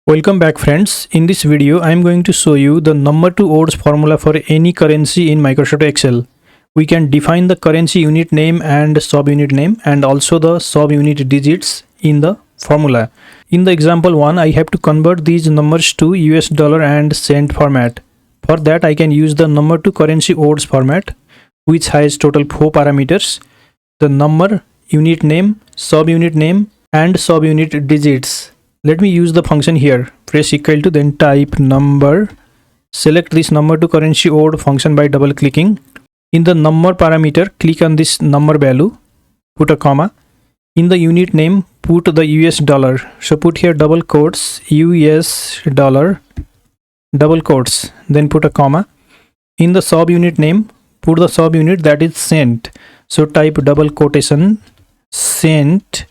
Welcome back friends. In this video I am going to show you the number to odds formula for any currency in Microsoft Excel. We can define the currency unit name and subunit name and also the subunit digits in the formula. In the example 1 I have to convert these numbers to US dollar and cent format. For that I can use the number to currency odds format, which has total 4 parameters: the number, unit name, and subunit digits. Let me use the function here. Press equal to, then type number. Select this number to currency odd function by double clicking. In the number parameter, click on this number value, put a comma. In the unit name, put the US dollar. So put here double quotes, US dollar, double quotes, then put a comma. In the subunit name, put the subunit, that is cent. So type double quotation, cent,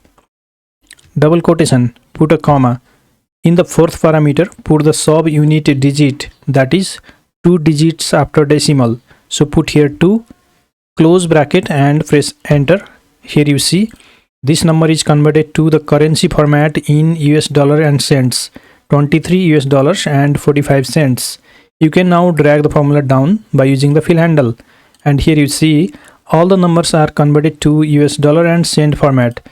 double quotation, put a comma. In the fourth parameter, put the subunit digit, that is 2 digits after decimal. So put here 2, close bracket and press enter. Here you see this number is converted to the currency format in US dollar and cents, 23 US dollars and 45 cents. You can now drag the formula down by using the fill handle, and here you see all the numbers are converted to US dollar and cent format.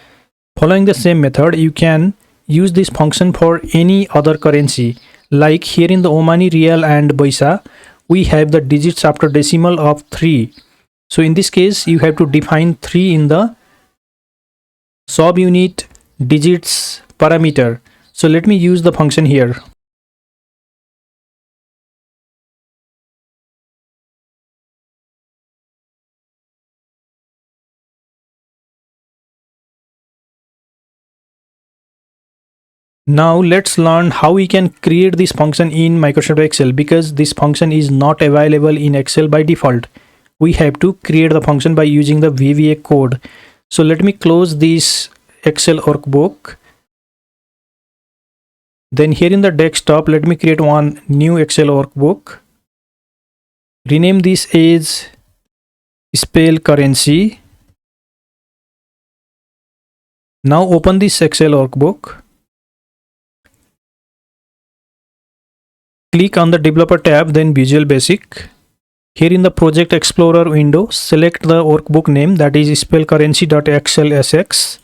Following the same method, you can use this function for any other currency. Like here in the Omani Rial and Paisa, we have the digits after decimal of 3. So in this case, you have to define 3 in the subunit digits parameter. So let me use the function here. Now let's learn how we can create this function in Microsoft Excel, because this function is not available in Excel by default. We have to create the function by using the VBA code. So let me close this Excel workbook. Then here in the desktop, let me create one new Excel workbook. Rename this as spell currency. Now open this Excel workbook. Click on the developer tab, then Visual Basic. Here in the project explorer window, select the workbook name, that is spellcurrency.xlsx.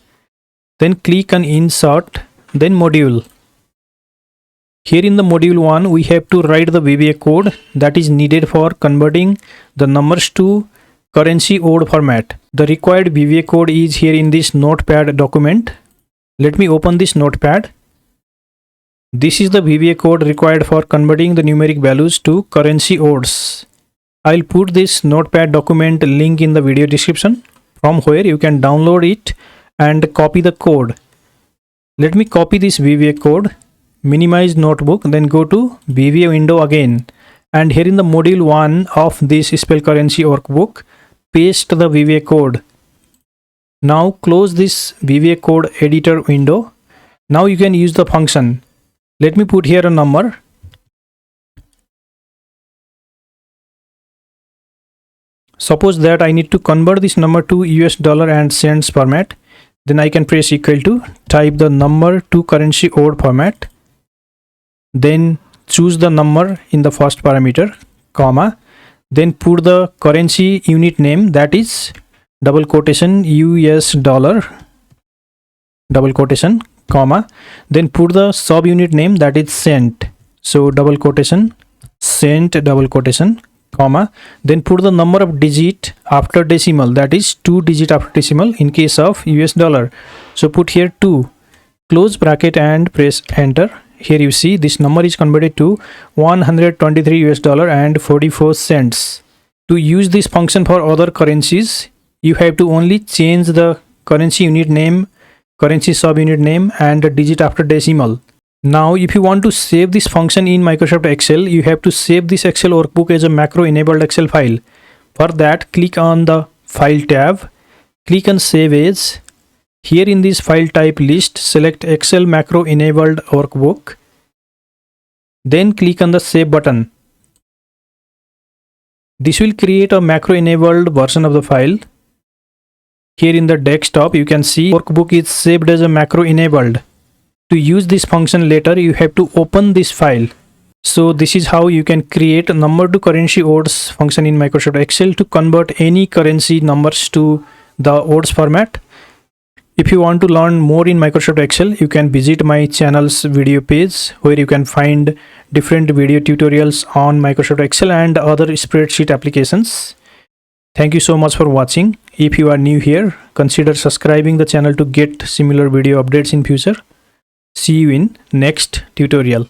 Then click on insert, then module. Here in the module 1, we have to write the VBA code that is needed for converting the numbers to currency odd format. The required VBA code is here in this notepad document. Let me open this notepad. This is the VBA code required for converting the numeric values to currency odds. I'll put this notepad document link in the video description, from where you can download it and copy the code. Let me copy this VBA code, minimize notebook, then go to VBA window again. And here in the module 1 of this spell currency workbook, paste the VBA code. Now close this VBA code editor window. Now you can use the function. Let me put here a number. Suppose that I need to convert this number to US dollar and cents format. Then I can press equal to, type the number to currency odd format. Then choose the number in the first parameter, comma. Then put the currency unit name, that is double quotation US dollar, double quotation, comma. Then put the subunit name, that is cent. So double quotation, cent, double quotation, comma. Then put the number of digit after decimal, that is 2 digit after decimal in case of US dollar. So put here 2, close bracket and press enter. Here you see this number is converted to 123 US dollar and 44 cents. To use this function for other currencies, you have to only change the currency unit name, currency subunit name, and the digit after decimal. Now if you want to save this function in Microsoft Excel, you have to save this Excel workbook as a macro enabled Excel file. For that, click on the file tab, click on save as. Here in this file type list, select Excel macro enabled workbook. Then click on the save button. This will create a macro enabled version of the file. Here in the desktop, you can see workbook is saved as a macro enabled. To use this function later, you have to open this file. So this is how you can create a number to currency odds function in Microsoft Excel to convert any currency numbers to the odds format. If you want to learn more in Microsoft Excel, you can visit my channel's video page where you can find different video tutorials on Microsoft Excel and other spreadsheet applications. Thank you so much for watching. If you are new here, consider subscribing the channel to get similar video updates in future. See you in next tutorial.